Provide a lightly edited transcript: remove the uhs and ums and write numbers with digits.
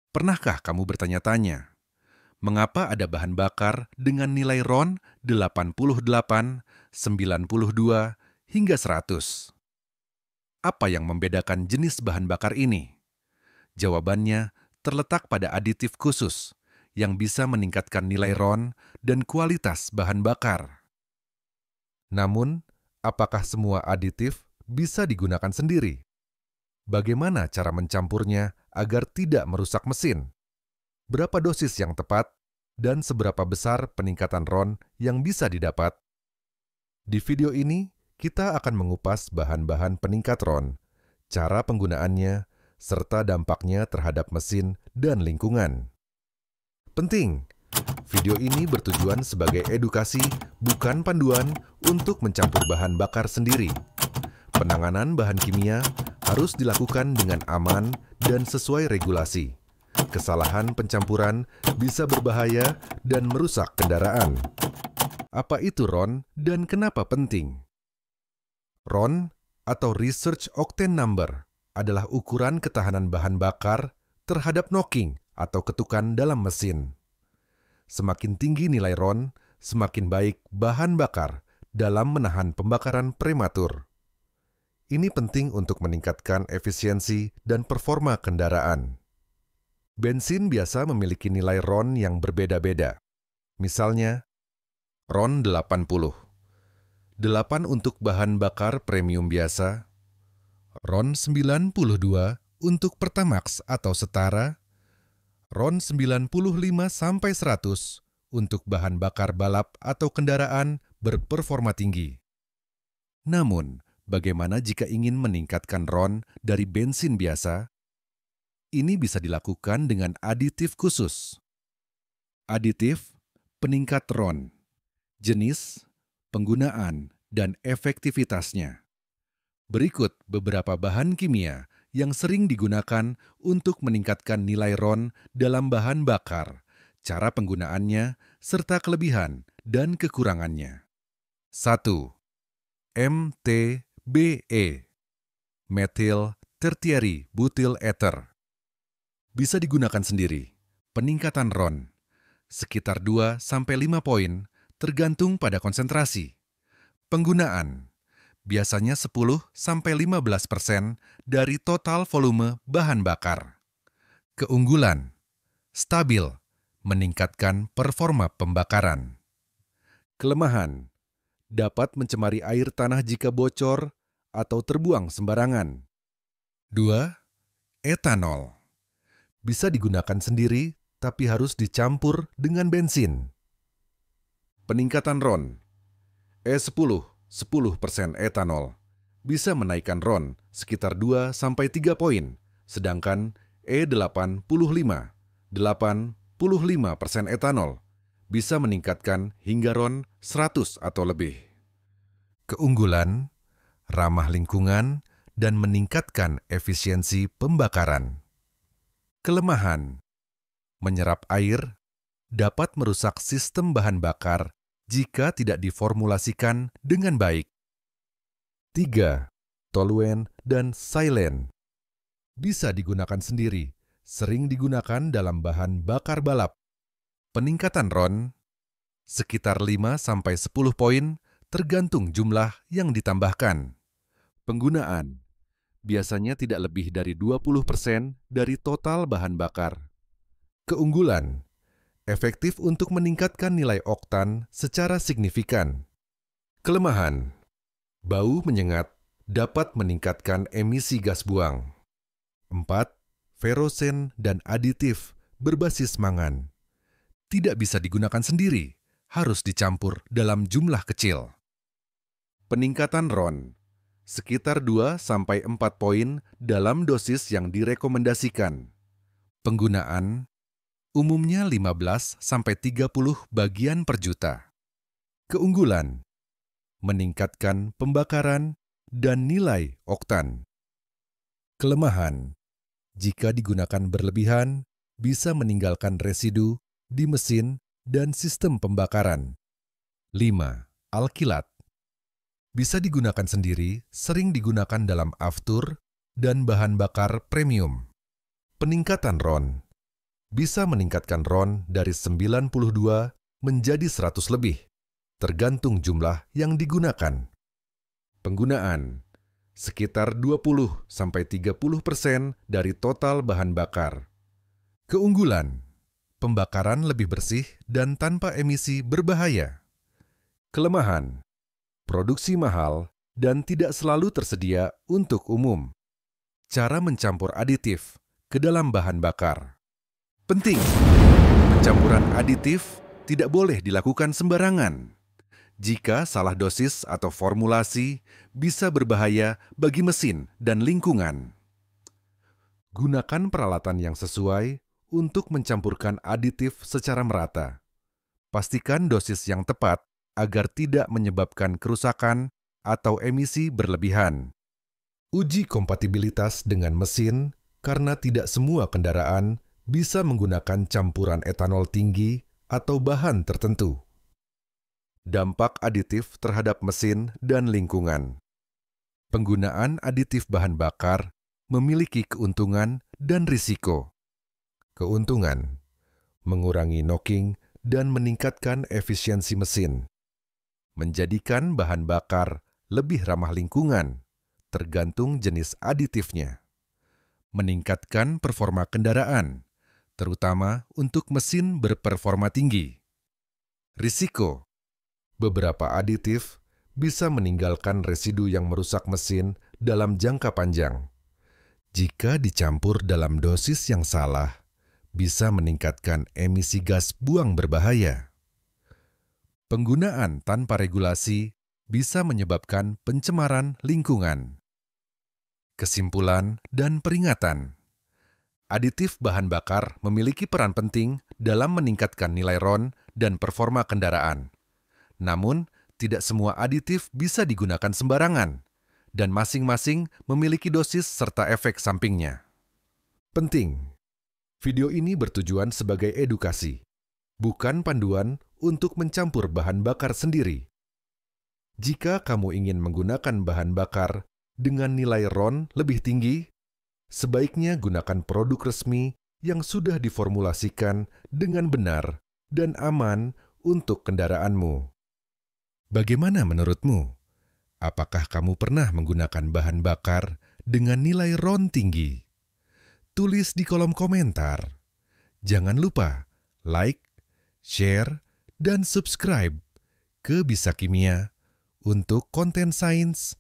Pernahkah kamu bertanya-tanya, mengapa ada bahan bakar dengan nilai RON 88, 92, hingga 100? Apa yang membedakan jenis bahan bakar ini? Jawabannya terletak pada aditif khusus yang bisa meningkatkan nilai RON dan kualitas bahan bakar. Namun, apakah semua aditif bisa digunakan sendiri? Bagaimana cara mencampurnya agar tidak merusak mesin? Berapa dosis yang tepat, dan seberapa besar peningkatan RON yang bisa didapat? Di video ini, kita akan mengupas bahan-bahan peningkat RON, cara penggunaannya, serta dampaknya terhadap mesin dan lingkungan. Penting! Video ini bertujuan sebagai edukasi, bukan panduan untuk mencampur bahan bakar sendiri. Penanganan bahan kimia harus dilakukan dengan aman dan sesuai regulasi. Kesalahan pencampuran bisa berbahaya dan merusak kendaraan. Apa itu RON dan kenapa penting? RON atau Research Octane Number adalah ukuran ketahanan bahan bakar terhadap knocking atau ketukan dalam mesin. Semakin tinggi nilai RON, semakin baik bahan bakar dalam menahan pembakaran prematur. Ini penting untuk meningkatkan efisiensi dan performa kendaraan. Bensin biasa memiliki nilai RON yang berbeda-beda. Misalnya, RON 80. 8 untuk bahan bakar premium biasa, RON 92 untuk Pertamax atau setara, RON 95-100 untuk bahan bakar balap atau kendaraan berperforma tinggi. Namun, bagaimana jika ingin meningkatkan RON dari bensin biasa? Ini bisa dilakukan dengan aditif khusus. Aditif, peningkat RON, jenis, penggunaan, dan efektivitasnya. Berikut beberapa bahan kimia yang sering digunakan untuk meningkatkan nilai RON dalam bahan bakar, cara penggunaannya, serta kelebihan dan kekurangannya. 1. MTBE, Methyl Tertiary Butyl Ether. Bisa digunakan sendiri. Peningkatan RON sekitar 2-5 poin tergantung pada konsentrasi. Penggunaan biasanya 10-15% dari total volume bahan bakar. Keunggulan stabil, meningkatkan performa pembakaran. Kelemahan dapat mencemari air tanah jika bocor atau terbuang sembarangan. 2. Etanol bisa digunakan sendiri, tapi harus dicampur dengan bensin. Peningkatan RON E10, 10% etanol, bisa menaikkan RON sekitar 2-3 poin, sedangkan E85, 85% etanol, bisa meningkatkan hingga RON 100 atau lebih. Keunggulan, ramah lingkungan, dan meningkatkan efisiensi pembakaran. Kelemahan, menyerap air, dapat merusak sistem bahan bakar jika tidak diformulasikan dengan baik. 3. Toluen dan silen. Bisa digunakan sendiri, sering digunakan dalam bahan bakar balap. Peningkatan RON sekitar 5-10 poin tergantung jumlah yang ditambahkan. Penggunaan biasanya tidak lebih dari 20% dari total bahan bakar. Keunggulan efektif untuk meningkatkan nilai oktan secara signifikan. Kelemahan bau menyengat dapat meningkatkan emisi gas buang. 4. Ferosen dan aditif berbasis mangan. Tidak bisa digunakan sendiri, harus dicampur dalam jumlah kecil. Peningkatan RON sekitar 2-4 poin dalam dosis yang direkomendasikan. Penggunaan umumnya 15-30 bagian per juta. Keunggulan meningkatkan pembakaran dan nilai oktan. Kelemahan jika digunakan berlebihan bisa meninggalkan residu di mesin dan sistem pembakaran. 5. Alkilat bisa digunakan sendiri, sering digunakan dalam aftur dan bahan bakar premium. Peningkatan RON bisa meningkatkan RON dari 92 menjadi 100 lebih, tergantung jumlah yang digunakan. Penggunaan sekitar 20-30% dari total bahan bakar. Keunggulan, pembakaran lebih bersih dan tanpa emisi berbahaya. Kelemahan, produksi mahal dan tidak selalu tersedia untuk umum. Cara mencampur aditif ke dalam bahan bakar. Penting, pencampuran aditif tidak boleh dilakukan sembarangan. Jika salah dosis atau formulasi, bisa berbahaya bagi mesin dan lingkungan. Gunakan peralatan yang sesuai untuk mencampurkan aditif secara merata. Pastikan dosis yang tepat agar tidak menyebabkan kerusakan atau emisi berlebihan. Uji kompatibilitas dengan mesin karena tidak semua kendaraan bisa menggunakan campuran etanol tinggi atau bahan tertentu. Dampak aditif terhadap mesin dan lingkungan. Penggunaan aditif bahan bakar memiliki keuntungan dan risiko. Keuntungan, mengurangi knocking dan meningkatkan efisiensi mesin. Menjadikan bahan bakar lebih ramah lingkungan, tergantung jenis aditifnya. Meningkatkan performa kendaraan, terutama untuk mesin berperforma tinggi. Risiko, beberapa aditif bisa meninggalkan residu yang merusak mesin dalam jangka panjang. Jika dicampur dalam dosis yang salah, bisa meningkatkan emisi gas buang berbahaya. Penggunaan tanpa regulasi bisa menyebabkan pencemaran lingkungan. Kesimpulan dan peringatan. Aditif bahan bakar memiliki peran penting dalam meningkatkan nilai RON dan performa kendaraan. Namun, tidak semua aditif bisa digunakan sembarangan, dan masing-masing memiliki dosis serta efek sampingnya. Penting. Video ini bertujuan sebagai edukasi, bukan panduan untuk mencampur bahan bakar sendiri. Jika kamu ingin menggunakan bahan bakar dengan nilai RON lebih tinggi, sebaiknya gunakan produk resmi yang sudah diformulasikan dengan benar dan aman untuk kendaraanmu. Bagaimana menurutmu? Apakah kamu pernah menggunakan bahan bakar dengan nilai RON tinggi? Tulis di kolom komentar. Jangan lupa like, share, dan subscribe ke Bisa Kimia untuk konten sains